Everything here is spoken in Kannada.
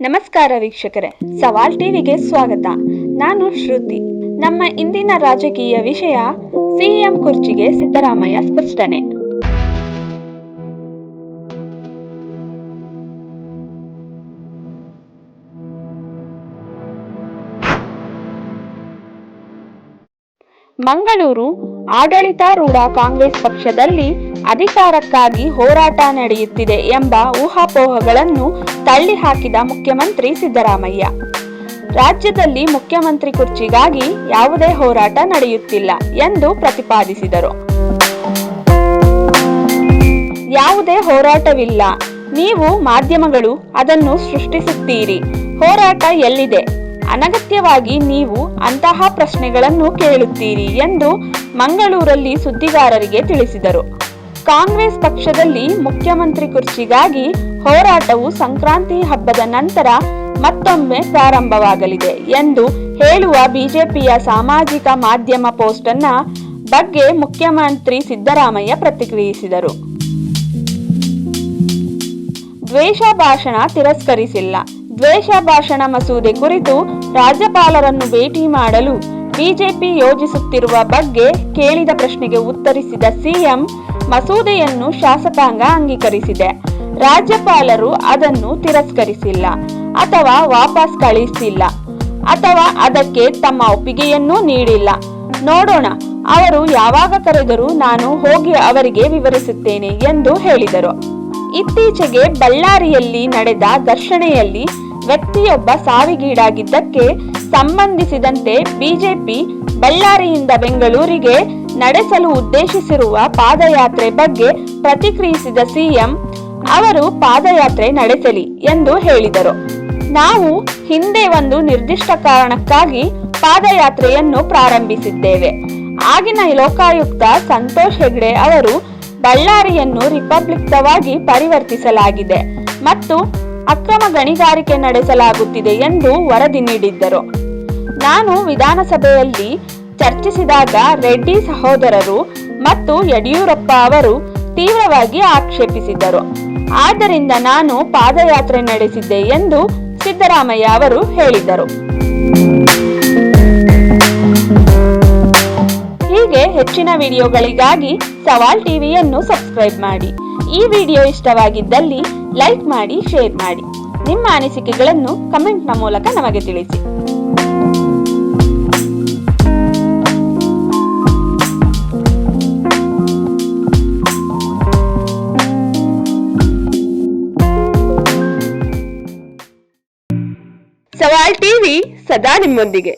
ನಮಸ್ಕಾರ ವೀಕ್ಷಕರೇ, ಸವಾಲ್ ಟಿವಿಗೆ ಸ್ವಾಗತ. ನಾನು ಶ್ರುತಿ. ನಮ್ಮ ಇಂದಿನ ರಾಜಕೀಯ ವಿಷಯ ಸಿಎಂ ಕುರ್ಚಿಗೆ ಸಿದ್ದರಾಮಯ್ಯ ಸ್ಪಷ್ಟನೆ. ಮಂಗಳೂರು ಆಡಳಿತಾರೂಢ ಕಾಂಗ್ರೆಸ್ ಪಕ್ಷದಲ್ಲಿ ಅಧಿಕಾರಕ್ಕಾಗಿ ಹೋರಾಟ ನಡೆಯುತ್ತಿದೆ ಎಂಬ ಊಹಾಪೋಹಗಳನ್ನು ತಳ್ಳಿಹಾಕಿದ ಮುಖ್ಯಮಂತ್ರಿ ಸಿದ್ದರಾಮಯ್ಯ, ರಾಜ್ಯದಲ್ಲಿ ಮುಖ್ಯಮಂತ್ರಿ ಕುರ್ಚಿಗಾಗಿ ಯಾವುದೇ ಹೋರಾಟ ನಡೆಯುತ್ತಿಲ್ಲ ಎಂದು ಪ್ರತಿಪಾದಿಸಿದರು. ಯಾವುದೇ ಹೋರಾಟವಿಲ್ಲ, ನೀವು ಮಾಧ್ಯಮಗಳು ಅದನ್ನು ಸೃಷ್ಟಿಸುತ್ತೀರಿ. ಹೋರಾಟ ಎಲ್ಲಿದೆ? ಅನಗತ್ಯವಾಗಿ ನೀವು ಅಂತಹ ಪ್ರಶ್ನೆಗಳನ್ನು ಕೇಳುತ್ತೀರಿ ಎಂದು ಮಂಗಳೂರಲ್ಲಿ ಸುದ್ದಿಗಾರರಿಗೆ ತಿಳಿಸಿದರು. ಕಾಂಗ್ರೆಸ್ ಪಕ್ಷದಲ್ಲಿ ಮುಖ್ಯಮಂತ್ರಿ ಕುರ್ಚಿಗಾಗಿ ಹೋರಾಟವು ಸಂಕ್ರಾಂತಿ ಹಬ್ಬದ ನಂತರ ಮತ್ತೊಮ್ಮೆ ಪ್ರಾರಂಭವಾಗಲಿದೆ ಎಂದು ಹೇಳುವ ಬಿಜೆಪಿಯ ಸಾಮಾಜಿಕ ಮಾಧ್ಯಮ ಪೋಸ್ಟ್ ಅನ್ನ ಬಗ್ಗೆ ಮುಖ್ಯಮಂತ್ರಿ ಸಿದ್ದರಾಮಯ್ಯ ಪ್ರತಿಕ್ರಿಯಿಸಿದರು. ದ್ವೇಷ ಭಾಷಣ ತಿರಸ್ಕರಿಸಿಲ್ಲ. ದ್ವೇಷ ಭಾಷಣ ಮಸೂದೆ ಕುರಿತು ರಾಜ್ಯಪಾಲರನ್ನು ಭೇಟಿ ಮಾಡಲು ಬಿಜೆಪಿ ಯೋಜಿಸುತ್ತಿರುವ ಬಗ್ಗೆ ಕೇಳಿದ ಪ್ರಶ್ನೆಗೆ ಉತ್ತರಿಸಿದ ಸಿಎಂ, ಮಸೂದೆಯನ್ನು ಶಾಸಕಾಂಗ ಅಂಗೀಕರಿಸಿದೆ. ರಾಜ್ಯಪಾಲರು ಅದನ್ನು ತಿರಸ್ಕರಿಸಿಲ್ಲ ಅಥವಾ ವಾಪಸ್ ಕಳಿಸಿಲ್ಲ ಅಥವಾ ಅದಕ್ಕೆ ತಮ್ಮ ಒಪ್ಪಿಗೆಯನ್ನೂ ನೀಡಿಲ್ಲ. ನೋಡೋಣ, ಅವರು ಯಾವಾಗ ಕರೆದರೂ ನಾನು ಹೋಗಿ ಅವರಿಗೆ ವಿವರಿಸುತ್ತೇನೆ ಎಂದು ಹೇಳಿದರು. ಇತ್ತೀಚೆಗೆ ಬಳ್ಳಾರಿಯಲ್ಲಿ ನಡೆದ ಘರ್ಷಣೆಯಲ್ಲಿ ವ್ಯಕ್ತಿಯೊಬ್ಬ ಸಾವಿಗೀಡಾಗಿದ್ದಕ್ಕೆ ಸಂಬಂಧಿಸಿದಂತೆ ಬಿಜೆಪಿ ಬಳ್ಳಾರಿಯಿಂದ ಬೆಂಗಳೂರಿಗೆ ನಡೆಸಲು ಉದ್ದೇಶಿಸಿರುವ ಪಾದಯಾತ್ರೆ ಬಗ್ಗೆ ಪ್ರತಿಕ್ರಿಯಿಸಿದ ಸಿಎಂ, ಅವರು ಪಾದಯಾತ್ರೆ ನಡೆಸಲಿ ಎಂದು ಹೇಳಿದರು. ನಾವು ಹಿಂದೆ ಒಂದು ನಿರ್ದಿಷ್ಟ ಕಾರಣಕ್ಕಾಗಿ ಪಾದಯಾತ್ರೆಯನ್ನು ಪ್ರಾರಂಭಿಸಿದ್ದೇವೆ. ಆಗಿನ ಲೋಕಾಯುಕ್ತ ಸಂತೋಷ್ ಹೆಗ್ಡೆ ಅವರು ಬಳ್ಳಾರಿಯನ್ನು ರಿಪಬ್ಲಿಕ್ವಾಗಿ ಪರಿವರ್ತಿಸಲಾಗಿದೆ ಮತ್ತು ಅಕ್ರಮ ಗಣಿಗಾರಿಕೆ ನಡೆಸಲಾಗುತ್ತಿದೆ ಎಂದು ವರದಿ ನೀಡಿದ್ದರು. ನಾನು ವಿಧಾನಸಭೆಯಲ್ಲಿ ಚರ್ಚಿಸಿದಾಗ ರೆಡ್ಡಿ ಸಹೋದರರು ಮತ್ತು ಯಡಿಯೂರಪ್ಪ ಅವರು ತೀವ್ರವಾಗಿ ಆಕ್ಷೇಪಿಸಿದ್ದರು. ಆದ್ದರಿಂದ ನಾನು ಪಾದಯಾತ್ರೆ ನಡೆಸಿದ್ದೆ ಎಂದು ಸಿದ್ದರಾಮಯ್ಯ ಅವರು ಹೇಳಿದರು. ಹೀಗೆ ಹೆಚ್ಚಿನ ವಿಡಿಯೋಗಳಿಗಾಗಿ ಸವಾಲ್ ಟಿವಿಯನ್ನು ಸಬ್ಸ್ಕ್ರೈಬ್ ಮಾಡಿ. ಈ ವಿಡಿಯೋ ಇಷ್ಟವಾಗಿದ್ದಲ್ಲಿ ಲೈಕ್ ಮಾಡಿ, ಶೇರ್ ಮಾಡಿ. ನಿಮ್ಮ ಅನಿಸಿಕೆಗಳನ್ನು ಕಮೆಂಟ್ನ ಮೂಲಕ ನಮಗೆ ತಿಳಿಸಿ. ಸವಾಲ್ ಟಿವಿ ಸದಾ ನಿಮ್ಮೊಂದಿಗೆ.